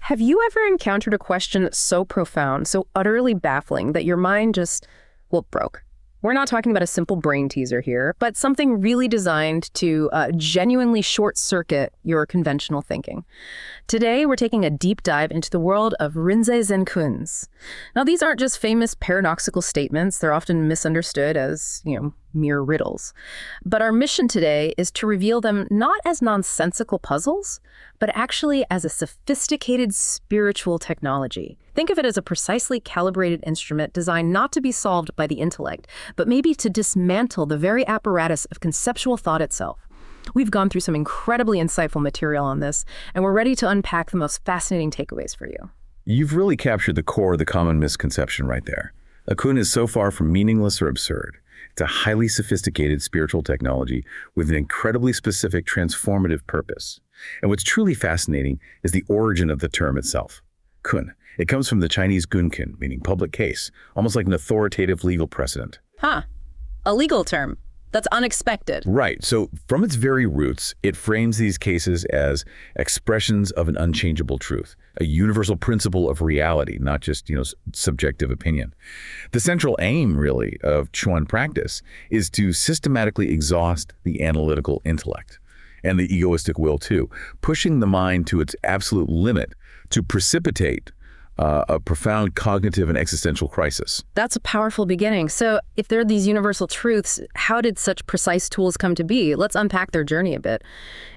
Have you ever encountered a question so profound, so utterly baffling that your mind just, well, broke? We're not talking about a simple brain teaser here, but something really designed to genuinely short-circuit your conventional thinking. Today, we're taking a deep dive into the world of Rinzai Zen Koans. Now, these aren't just famous paradoxical statements. They're often misunderstood as, mere riddles. But our mission today is to reveal them not as nonsensical puzzles, but actually as a sophisticated spiritual technology. Think of it as a precisely calibrated instrument designed not to be solved by the intellect, but maybe to dismantle the very apparatus of conceptual thought itself. We've gone through some incredibly insightful material on this, and we're ready to unpack the most fascinating takeaways for you. You've really captured the core of the common misconception right there. A koan is so far from meaningless or absurd. It's a highly sophisticated spiritual technology with an incredibly specific transformative purpose. And what's truly fascinating is the origin of the term itself. Kun. It comes from the Chinese gunkin, meaning public case, almost like an authoritative legal precedent. A legal term. That's unexpected. Right. So from its very roots, it frames these cases as expressions of an unchangeable truth, a universal principle of reality, not just, subjective opinion. The central aim, really, of Chuan practice is to systematically exhaust the analytical intellect and the egoistic will, too, pushing the mind to its absolute limit to precipitate a profound cognitive and existential crisis. That's a powerful beginning. So if there are these universal truths, how did such precise tools come to be? Let's unpack their journey a bit.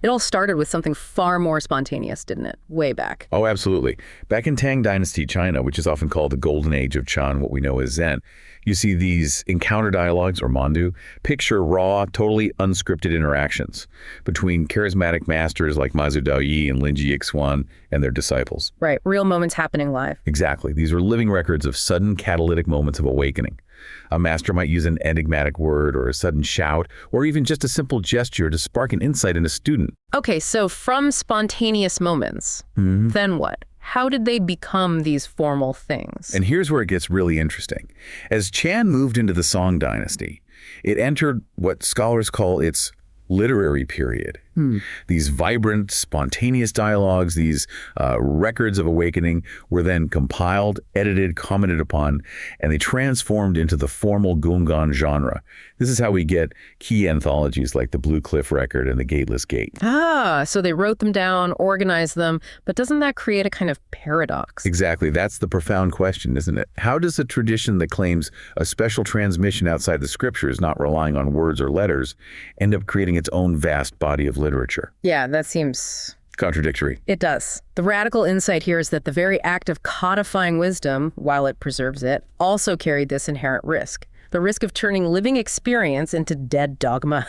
It all started with something far more spontaneous, didn't it? Way back. Oh, absolutely. Back in Tang Dynasty China, which is often called the golden age of Chan, what we know as Zen, you see these encounter dialogues, or mandu, picture raw, totally unscripted interactions between charismatic masters like Mazu Daoyi and Linji Yixuan and their disciples. Right, real moments happening live. Exactly. These are living records of sudden catalytic moments of awakening. A master might use an enigmatic word or a sudden shout, or even just a simple gesture to spark an insight in a student. Okay, so from spontaneous moments, then what? How did they become these formal things? And here's where it gets really interesting. As Chan moved into the Song dynasty, it entered what scholars call its literary period. These vibrant, spontaneous dialogues, these records of awakening were then compiled, edited, commented upon, and they transformed into the formal gungan genre. This is how we get key anthologies like the Blue Cliff Record and the Gateless Gate. So they wrote them down, organized them, but doesn't that create a kind of paradox? Exactly. That's the profound question, isn't it? How does a tradition that claims a special transmission outside the scriptures, not relying on words or letters, end up creating its own vast body of literature? Yeah, that seems contradictory. It does. The radical insight here is that the very act of codifying wisdom, while it preserves it, also carried this inherent risk. The risk of turning living experience into dead dogma,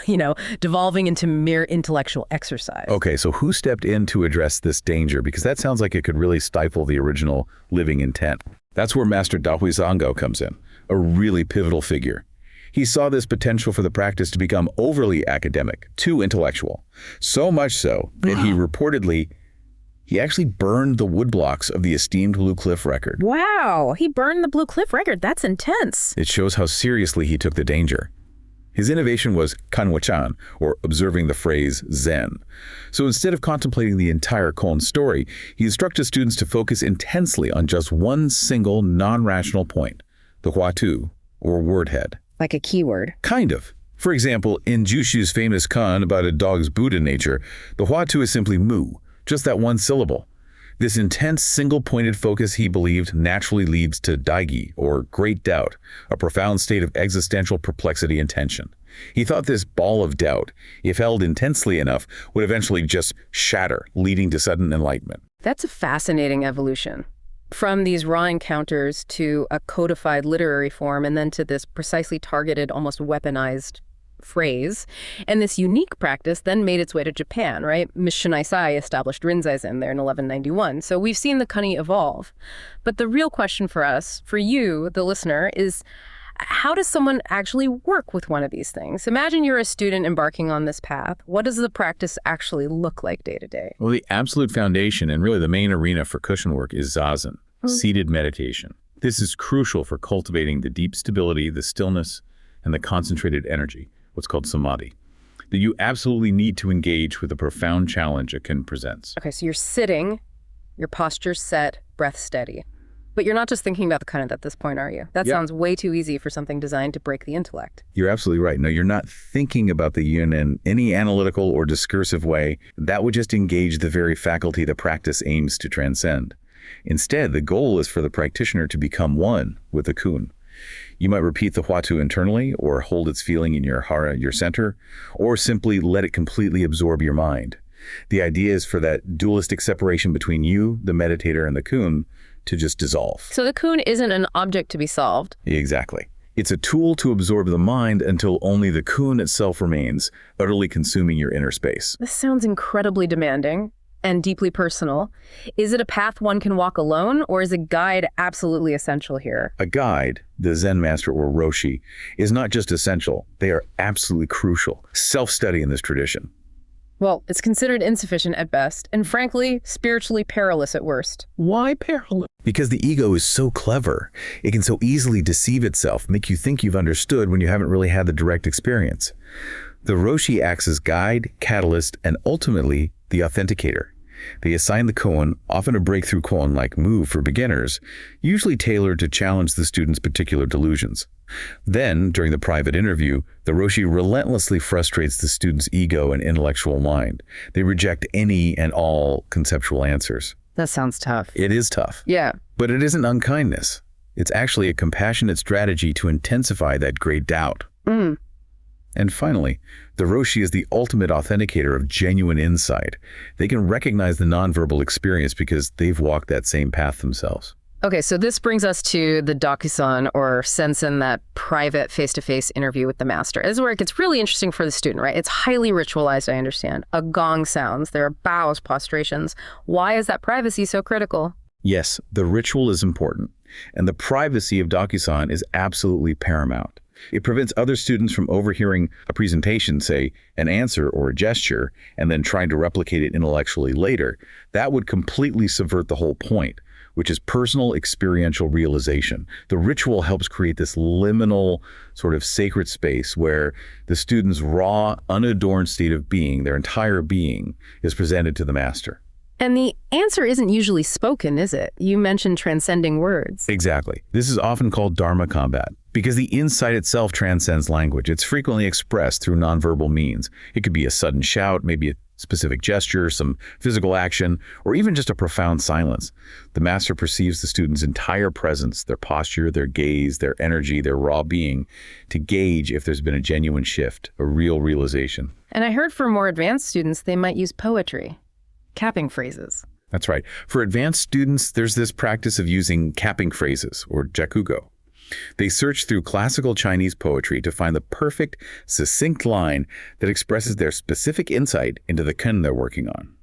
devolving into mere intellectual exercise. Okay, so who stepped in to address this danger? Because that sounds like it could really stifle the original living intent. That's where Master Dahui Zango comes in, a really pivotal figure. He saw this potential for the practice to become overly academic, too intellectual. So much so that he actually burned the woodblocks of the esteemed Blue Cliff Record. Wow, he burned the Blue Cliff Record. That's intense. It shows how seriously he took the danger. His innovation was kanwachan, or observing the phrase Zen. So instead of contemplating the entire Koan story, he instructed students to focus intensely on just one single non-rational point, the huatu, or word head. Like a keyword. Kind of. For example, in Jushu's famous koan about a dog's Buddha nature, the huatu is simply mu, just that one syllable. This intense, single-pointed focus, he believed, naturally leads to daigi, or great doubt, a profound state of existential perplexity and tension. He thought this ball of doubt, if held intensely enough, would eventually just shatter, leading to sudden enlightenment. That's a fascinating evolution. From these raw encounters to a codified literary form, and then to this precisely targeted, almost weaponized phrase. And this unique practice then made its way to Japan, right? Misshin Sai established Rinzai Zen there in 1191. So we've seen the kani evolve. But the real question for us, for you, the listener, is how does someone actually work with one of these things? Imagine you're a student embarking on this path. What does the practice actually look like day to day? Well, the absolute foundation and really the main arena for cushion work is Zazen, seated meditation. This is crucial for cultivating the deep stability, the stillness, and the concentrated energy, what's called samadhi, that you absolutely need to engage with the profound challenge a koan presents. Okay, so you're sitting your posture's set, breath steady. But you're not just thinking about the kun at this point, are you? That sounds way too easy for something designed to break the intellect. You're absolutely right. No, you're not thinking about the yin in any analytical or discursive way. That would just engage the very faculty the practice aims to transcend. Instead, the goal is for the practitioner to become one with the kun. You might repeat the huatu internally, or hold its feeling in your hara, your center, or simply let it completely absorb your mind. The idea is for that dualistic separation between you, the meditator, and the kun to just dissolve. So the kun isn't an object to be solved. Exactly. It's a tool to absorb the mind until only the kun itself remains, utterly consuming your inner space. This sounds incredibly demanding and deeply personal. Is it a path one can walk alone, or is a guide absolutely essential here? A guide, the Zen master or roshi, is not just essential, they are absolutely crucial. Self-study in this tradition. Well, it's considered insufficient at best, and frankly, spiritually perilous at worst. Why perilous? Because the ego is so clever. It can so easily deceive itself, make you think you've understood when you haven't really had the direct experience. The roshi acts as guide, catalyst, and ultimately the authenticator. They assign the koan, often a breakthrough koan-like move for beginners, usually tailored to challenge the student's particular delusions. Then, during the private interview, the roshi relentlessly frustrates the student's ego and intellectual mind. They reject any and all conceptual answers. That sounds tough. It is tough. Yeah. But it isn't unkindness. It's actually a compassionate strategy to intensify that great doubt. And finally, the roshi is the ultimate authenticator of genuine insight. They can recognize the nonverbal experience because they've walked that same path themselves. Okay, so this brings us to the Dokusan or sensen, that private face-to-face interview with the master. This is where it gets really interesting for the student, right? It's highly ritualized, I understand. A gong sounds, there are bows, prostrations. Why is that privacy so critical? Yes, the ritual is important, and the privacy of Dokusan is absolutely paramount. It prevents other students from overhearing a presentation, say an answer or a gesture, and then trying to replicate it intellectually later. That would completely subvert the whole point, which is personal experiential realization. The ritual helps create this liminal sort of sacred space where the student's raw, unadorned state of being, their entire being, is presented to the master. And the answer isn't usually spoken, is it? You mentioned transcending words. Exactly. This is often called Dharma combat because the insight itself transcends language. It's frequently expressed through nonverbal means. It could be a sudden shout, maybe a specific gesture, some physical action, or even just a profound silence. The master perceives the student's entire presence, their posture, their gaze, their energy, their raw being, to gauge if there's been a genuine shift, a real realization. And I heard for more advanced students, they might use poetry. Capping phrases. That's right. For advanced students, there's this practice of using capping phrases, or jakugo. They search through classical Chinese poetry to find the perfect, succinct line that expresses their specific insight into the kun they're working on.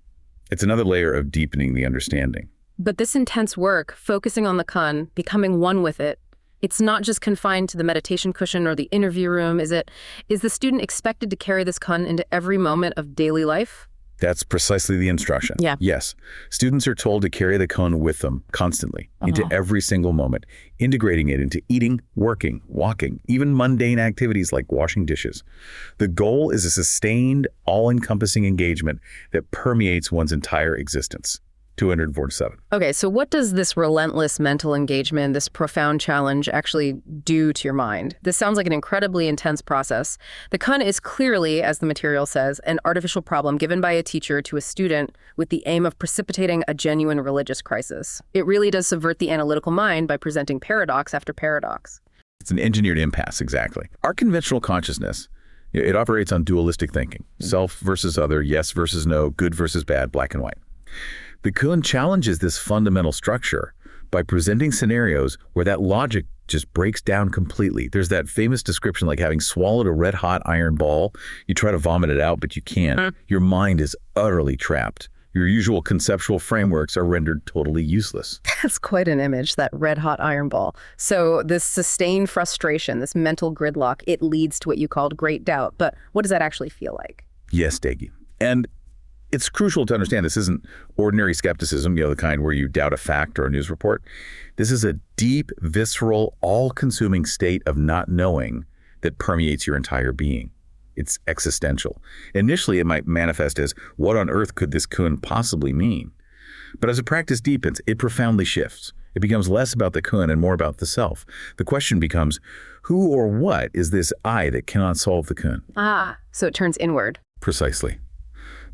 It's another layer of deepening the understanding. But this intense work, focusing on the kun, becoming one with it, it's not just confined to the meditation cushion or the interview room, is it? Is the student expected to carry this kun into every moment of daily life? That's precisely the instruction. Yeah. Yes. Students are told to carry the koan with them constantly into every single moment, integrating it into eating, working, walking, even mundane activities like washing dishes. The goal is a sustained, all-encompassing engagement that permeates one's entire existence. 247. Okay, so what does this relentless mental engagement, this profound challenge actually do to your mind? This sounds like an incredibly intense process. The kun is clearly, as the material says, an artificial problem given by a teacher to a student with the aim of precipitating a genuine religious crisis. It really does subvert the analytical mind by presenting paradox after paradox. It's an engineered impasse, exactly. Our conventional consciousness, it operates on dualistic thinking. Self versus other, yes versus no, good versus bad, black and white. The kun challenges this fundamental structure by presenting scenarios where that logic just breaks down completely. There's that famous description like having swallowed a red-hot iron ball. You try to vomit it out, but you can't. Your mind is utterly trapped. Your usual conceptual frameworks are rendered totally useless. That's quite an image, that red-hot iron ball. So this sustained frustration, this mental gridlock, it leads to what you called great doubt. But what does that actually feel like? Yes, Degi. And it's crucial to understand this isn't ordinary skepticism, the kind where you doubt a fact or a news report. This is a deep, visceral, all-consuming state of not knowing that permeates your entire being. It's existential. Initially, it might manifest as, what on earth could this kun possibly mean? But as the practice deepens, it profoundly shifts. It becomes less about the kun and more about the self. The question becomes, who or what is this I that cannot solve the kun? So it turns inward. Precisely.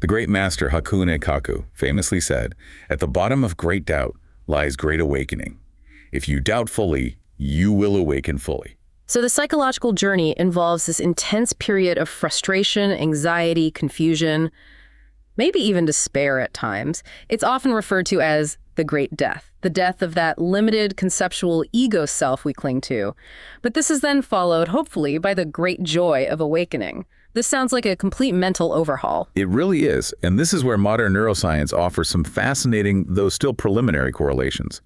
The great master Hakuin Ekaku famously said, "At the bottom of great doubt lies great awakening. If you doubt fully, you will awaken fully." So the psychological journey involves this intense period of frustration, anxiety, confusion, maybe even despair at times. It's often referred to as the great death, the death of that limited conceptual ego self we cling to. But this is then followed, hopefully, by the great joy of awakening. This sounds like a complete mental overhaul. It really is, and this is where modern neuroscience offers some fascinating, though still preliminary correlations.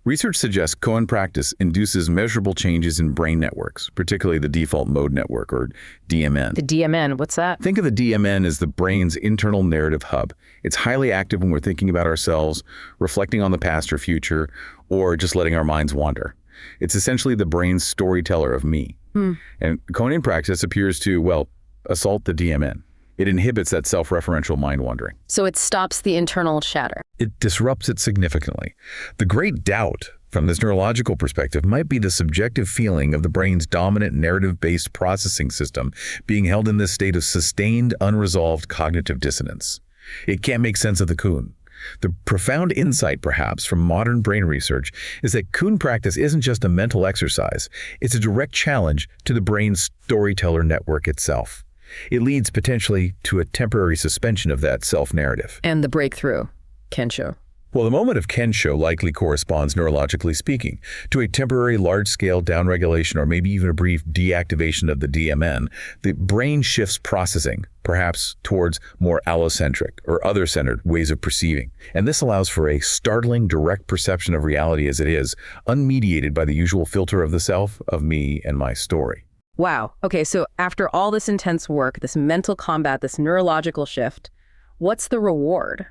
Research suggests Koan practice induces measurable changes in brain networks, particularly the default mode network, or DMN. The DMN, what's that? Think of the DMN as the brain's internal narrative hub. It's highly active when we're thinking about ourselves, reflecting on the past or future, or just letting our minds wander. It's essentially the brain's storyteller of me. And Koan practice appears to, well, assault the DMN. It inhibits that self-referential mind wandering. So it stops the internal chatter. It disrupts it significantly. The great doubt, from this neurological perspective, might be the subjective feeling of the brain's dominant narrative-based processing system being held in this state of sustained, unresolved cognitive dissonance. It can't make sense of the kun. The profound insight, perhaps, from modern brain research is that kun practice isn't just a mental exercise. It's a direct challenge to the brain's storyteller network itself. It leads potentially to a temporary suspension of that self-narrative. And the breakthrough, Kenshō. Well, the moment of Kenshō likely corresponds, neurologically speaking, to a temporary large-scale downregulation or maybe even a brief deactivation of the DMN. The brain shifts processing, perhaps towards more allocentric or other-centered ways of perceiving. And this allows for a startling, direct perception of reality as it is, unmediated by the usual filter of the self, of me, and my story. Wow. Okay, so after all this intense work, this mental combat, this neurological shift, what's the reward?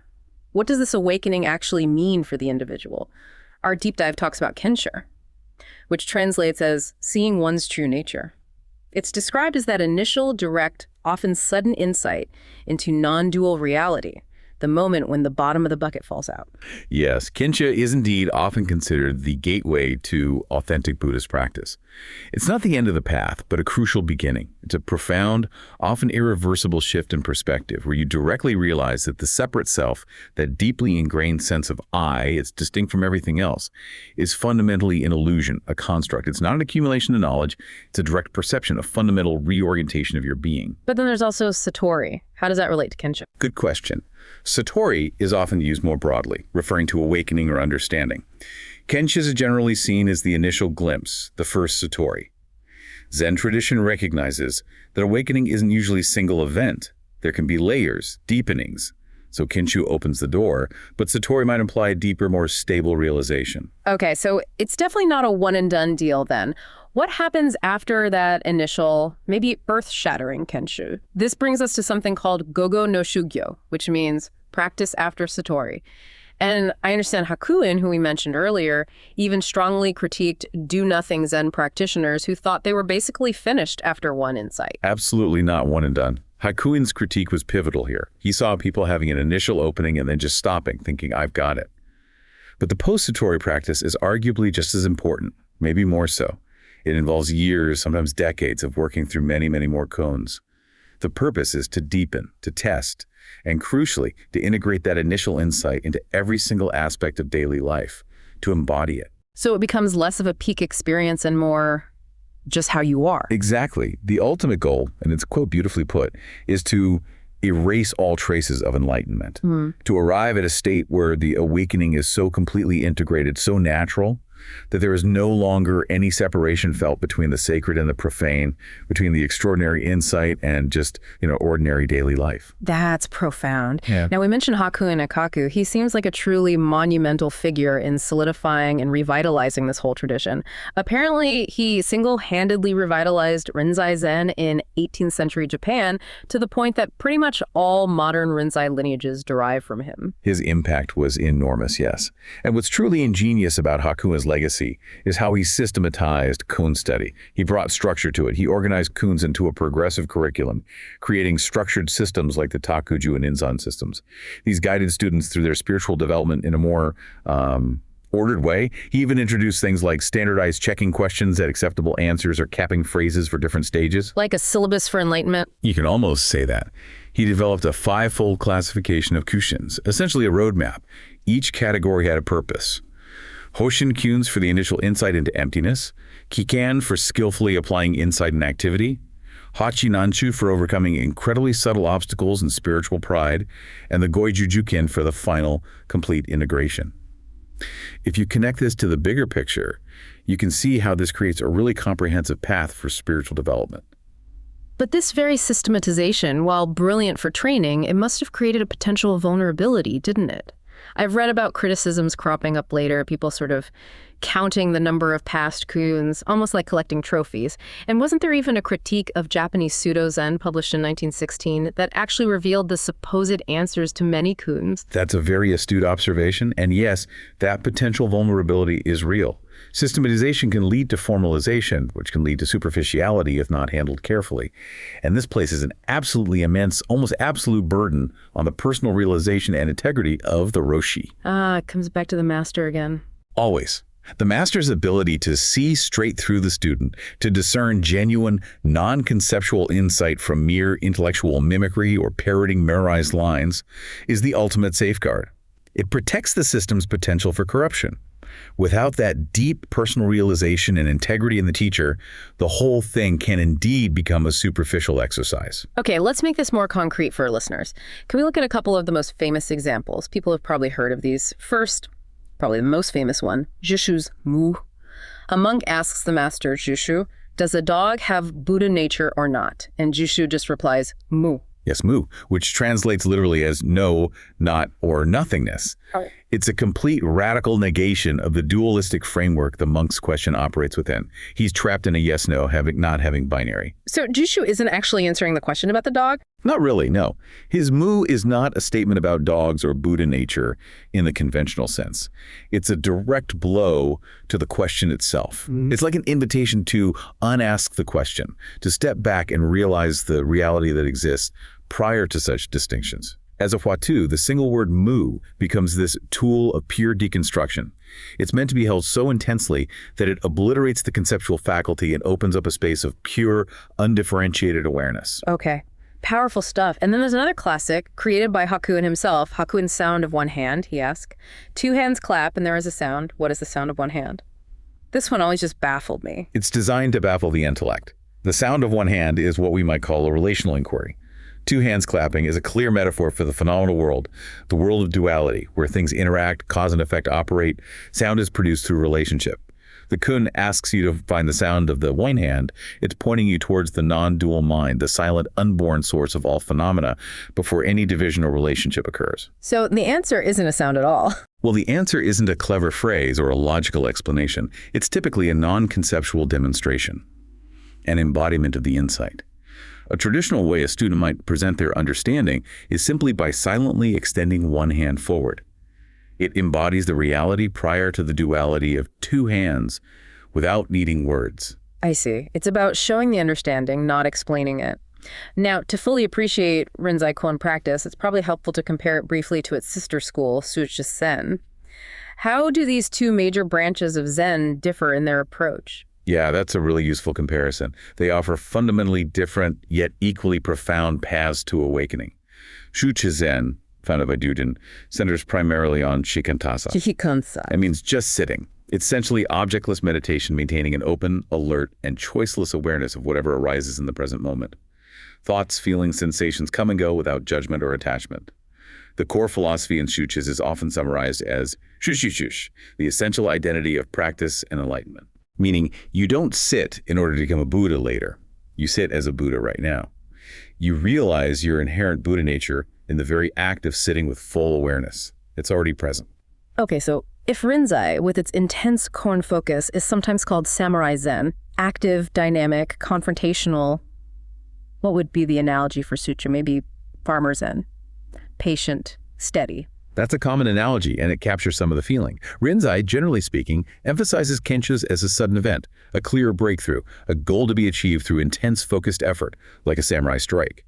What does this awakening actually mean for the individual? Our deep dive talks about Kenshō, which translates as seeing one's true nature. It's described as that initial, direct, often sudden insight into non-dual reality, the moment when the bottom of the bucket falls out. Yes, Kenshō is indeed often considered the gateway to authentic Buddhist practice. It's not the end of the path, but a crucial beginning. It's a profound, often irreversible shift in perspective where you directly realize that the separate self, that deeply ingrained sense of I, it's distinct from everything else, is fundamentally an illusion, a construct. It's not an accumulation of knowledge. It's a direct perception, a fundamental reorientation of your being. But then there's also Satori. How does that relate to Kenshō? Good question. Satori is often used more broadly, referring to awakening or understanding. Kenshō is generally seen as the initial glimpse, the first Satori. Zen tradition recognizes that awakening isn't usually a single event. There can be layers, deepenings. So Kenshō opens the door, but Satori might imply a deeper, more stable realization. Okay, so it's definitely not a one-and-done deal then. What happens after that initial, maybe earth-shattering Kenshō? This brings us to something called Gogo no Shugyo, which means practice after Satori. And I understand Hakuin, who we mentioned earlier, even strongly critiqued do-nothing Zen practitioners who thought they were basically finished after one insight. Absolutely not one and done. Hakuin's critique was pivotal here. He saw people having an initial opening and then just stopping, thinking, I've got it. But the post-Satori practice is arguably just as important, maybe more so. It involves years, sometimes decades, of working through many, many more koans. The purpose is to deepen, to test, and crucially, to integrate that initial insight into every single aspect of daily life, to embody it. So it becomes less of a peak experience and more just how you are. Exactly. The ultimate goal, and it's quote beautifully put, is to erase all traces of enlightenment, to arrive at a state where the awakening is so completely integrated, so natural, that there is no longer any separation felt between the sacred and the profane, between the extraordinary insight and just, ordinary daily life. That's profound. Yeah. Now, we mentioned Hakuin Ekaku. He seems like a truly monumental figure in solidifying and revitalizing this whole tradition. Apparently, he single-handedly revitalized Rinzai Zen in 18th century Japan to the point that pretty much all modern Rinzai lineages derive from him. His impact was enormous, yes. And what's truly ingenious about Hakuin's Zen's legacy is how he systematized Koan study. He brought structure to it. He organized Koans into a progressive curriculum, creating structured systems like the Takuju and Inzan systems. These guided students through their spiritual development in a more ordered way. He even introduced things like standardized checking questions at acceptable answers or capping phrases for different stages. Like a syllabus for enlightenment? You can almost say that. He developed a 5-fold classification of kushins, essentially a roadmap. Each category had a purpose. Hoshin kyuns for the initial insight into emptiness, Kikan for skillfully applying insight and activity, Hachi Nanchu for overcoming incredibly subtle obstacles and spiritual pride, and the Goijujuken for the final, complete integration. If you connect this to the bigger picture, you can see how this creates a really comprehensive path for spiritual development. But this very systematization, while brilliant for training, it must have created a potential vulnerability, didn't it? I've read about criticisms cropping up later, people sort of counting the number of past Koans, almost like collecting trophies. And wasn't there even a critique of Japanese Sōtō Zen published in 1916 that actually revealed the supposed answers to many Koans? That's a very astute observation, and yes, that potential vulnerability is real. Systematization can lead to formalization, which can lead to superficiality if not handled carefully. And this places an absolutely immense, almost absolute burden on the personal realization and integrity of the roshi. It comes back to the master again. Always. The master's ability to see straight through the student, to discern genuine, non-conceptual insight from mere intellectual mimicry or parroting memorized lines, is the ultimate safeguard. It protects the system's potential for corruption. Without that deep personal realization and integrity in the teacher, the whole thing can indeed become a superficial exercise. Okay, let's make this more concrete for our listeners. Can we look at a couple of the most famous examples? People have probably heard of these. First, probably the most famous one, Jushu's mu. A monk asks the master, Jushu, does a dog have Buddha nature or not? And Jushu just replies, mu. Yes, mu, which translates literally as no, not, or nothingness. Right. It's a complete radical negation of the dualistic framework the monk's question operates within. He's trapped in a yes-no, not having binary. So Jushu isn't actually answering the question about the dog? Not really, no. His mu is not a statement about dogs or Buddha nature in the conventional sense. It's a direct blow to the question itself. It's like an invitation to unask the question, to step back and realize the reality that exists prior to such distinctions. As a Huatu, the single word mu becomes this tool of pure deconstruction. It's meant to be held so intensely that it obliterates the conceptual faculty and opens up a space of pure, undifferentiated awareness. Okay. Powerful stuff. And then there's another classic created by Hakuin himself, Hakuin's sound of one hand, he asks. 2 hands clap and there is a sound. What is the sound of one hand? This one always just baffled me. It's designed to baffle the intellect. The sound of one hand is what we might call a relational inquiry. 2 hands clapping is a clear metaphor for the phenomenal world, the world of duality, where things interact, cause and effect operate. Sound is produced through relationship. The kun asks you to find the sound of the one hand. It's pointing you towards the non-dual mind, the silent, unborn source of all phenomena before any division or relationship occurs. So the answer isn't a sound at all. Well, the answer isn't a clever phrase or a logical explanation. It's typically a non-conceptual demonstration, an embodiment of the insight. A traditional way a student might present their understanding is simply by silently extending one hand forward. It embodies the reality prior to the duality of 2 hands without needing words. I see. It's about showing the understanding, not explaining it. Now, to fully appreciate Rinzai Koan practice, it's probably helpful to compare it briefly to its sister school, Sōtō Zen. How do these 2 major branches of Zen differ in their approach? Yeah, that's a really useful comparison. They offer fundamentally different yet equally profound paths to awakening. Sōtō Zen, founded by Duden, centers primarily on shikantaza. Shikantaza. It means just sitting. It's essentially objectless meditation, maintaining an open, alert, and choiceless awareness of whatever arises in the present moment. Thoughts, feelings, sensations come and go without judgment or attachment. The core philosophy in Sōtō is often summarized as shushishush, the essential identity of practice and enlightenment. Meaning, you don't sit in order to become a Buddha later. You sit as a Buddha right now. You realize your inherent Buddha nature in the very act of sitting with full awareness. It's already present. Okay, so if Rinzai, with its intense Koan focus, is sometimes called Samurai Zen, active, dynamic, confrontational, what would be the analogy for Sutra? Maybe Farmer Zen, patient, steady. That's a common analogy, and it captures some of the feeling. Rinzai, generally speaking, emphasizes Kenshō as a sudden event, a clear breakthrough, a goal to be achieved through intense focused effort, like a samurai strike.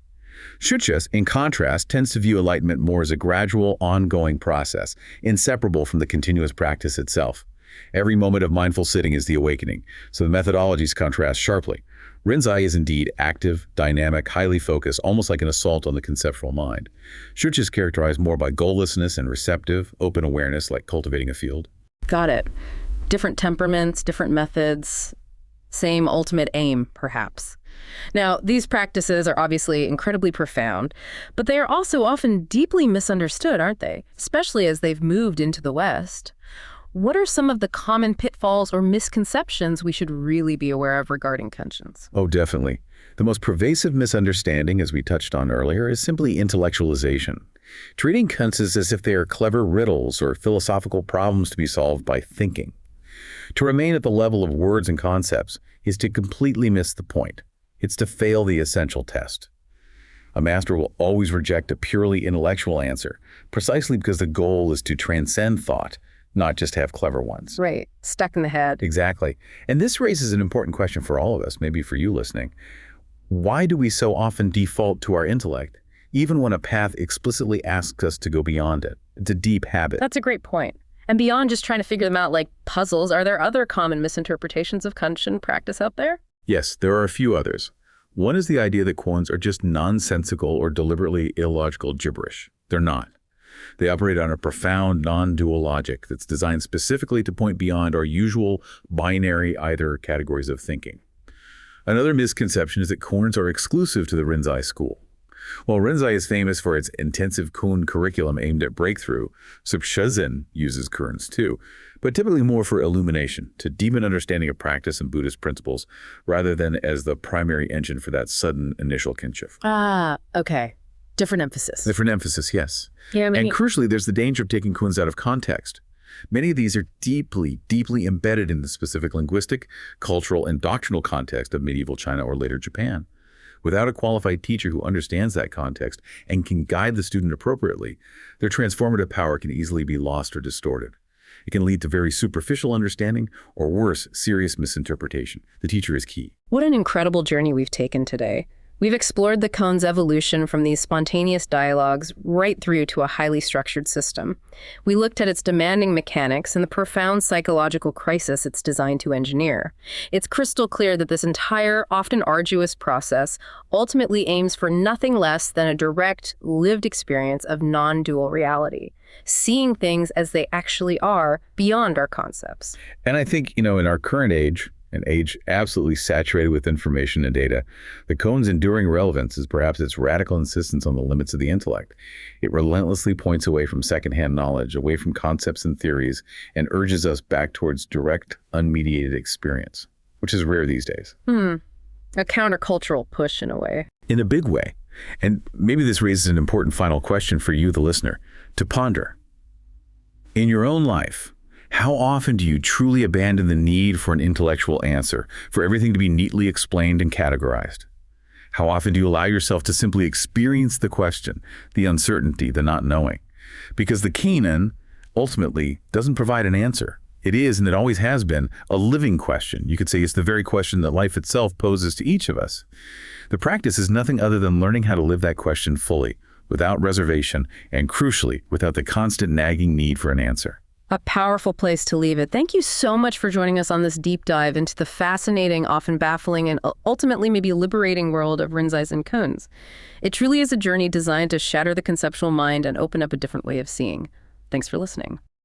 Shuchus, in contrast, tends to view enlightenment more as a gradual, ongoing process, inseparable from the continuous practice itself. Every moment of mindful sitting is the awakening, so the methodologies contrast sharply. Rinzai is indeed active, dynamic, highly focused, almost like an assault on the conceptual mind. Shuch is characterized more by goallessness and receptive, open awareness, like cultivating a field. Got it. Different temperaments, different methods, same ultimate aim, perhaps. Now, these practices are obviously incredibly profound, but they are also often deeply misunderstood, aren't they? Especially as they've moved into the West. What are some of the common pitfalls or misconceptions we should really be aware of regarding Kenshō? Oh, definitely. The most pervasive misunderstanding, as we touched on earlier, is simply intellectualization. Treating Kenshō as if they are clever riddles or philosophical problems to be solved by thinking. To remain at the level of words and concepts is to completely miss the point. It's to fail the essential test. A master will always reject a purely intellectual answer, precisely because the goal is to transcend thought, not just have clever ones. Right. Stuck in the head. Exactly. And this raises an important question for all of us, maybe for you listening. Why do we so often default to our intellect, even when a path explicitly asks us to go beyond it? It's a deep habit. That's a great point. And beyond just trying to figure them out like puzzles, are there other common misinterpretations of Kenshō practice out there? Yes, there are a few others. One is the idea that koans are just nonsensical or deliberately illogical gibberish. They're not. They operate on a profound, non-dual logic that's designed specifically to point beyond our usual binary either categories of thinking. Another misconception is that koans are exclusive to the Rinzai school. While Rinzai is famous for its intensive koan curriculum aimed at breakthrough, Zazen uses koans too, but typically more for illumination, to deepen understanding of practice and Buddhist principles, rather than as the primary engine for that sudden initial kinship. Ah, okay. Different emphasis. Different emphasis, yes. Yeah, And crucially, there's the danger of taking koans out of context. Many of these are deeply, deeply embedded in the specific linguistic, cultural, and doctrinal context of medieval China or later Japan. Without a qualified teacher who understands that context and can guide the student appropriately, their transformative power can easily be lost or distorted. It can lead to very superficial understanding or worse, serious misinterpretation. The teacher is key. What an incredible journey we've taken today. We've explored the koan's evolution from these spontaneous dialogues right through to a highly structured system. We looked at its demanding mechanics and the profound psychological crisis it's designed to engineer. It's crystal clear that this entire, often arduous process ultimately aims for nothing less than a direct, lived experience of non-dual reality, seeing things as they actually are beyond our concepts. And I think, in our current age, an age absolutely saturated with information and data, the koan's enduring relevance is perhaps its radical insistence on the limits of the intellect. It relentlessly points away from secondhand knowledge, away from concepts and theories, and urges us back towards direct, unmediated experience, which is rare these days. A countercultural push in a way. In a big way. And maybe this raises an important final question for you, the listener, to ponder. In your own life, how often do you truly abandon the need for an intellectual answer, for everything to be neatly explained and categorized? How often do you allow yourself to simply experience the question, the uncertainty, the not knowing? Because the kōan ultimately doesn't provide an answer. It is, and it always has been, a living question. You could say it's the very question that life itself poses to each of us. The practice is nothing other than learning how to live that question fully, without reservation, and crucially, without the constant nagging need for an answer. A powerful place to leave it. Thank you so much for joining us on this deep dive into the fascinating, often baffling, and ultimately maybe liberating world of Rinzai Zen koans. It truly is a journey designed to shatter the conceptual mind and open up a different way of seeing. Thanks for listening.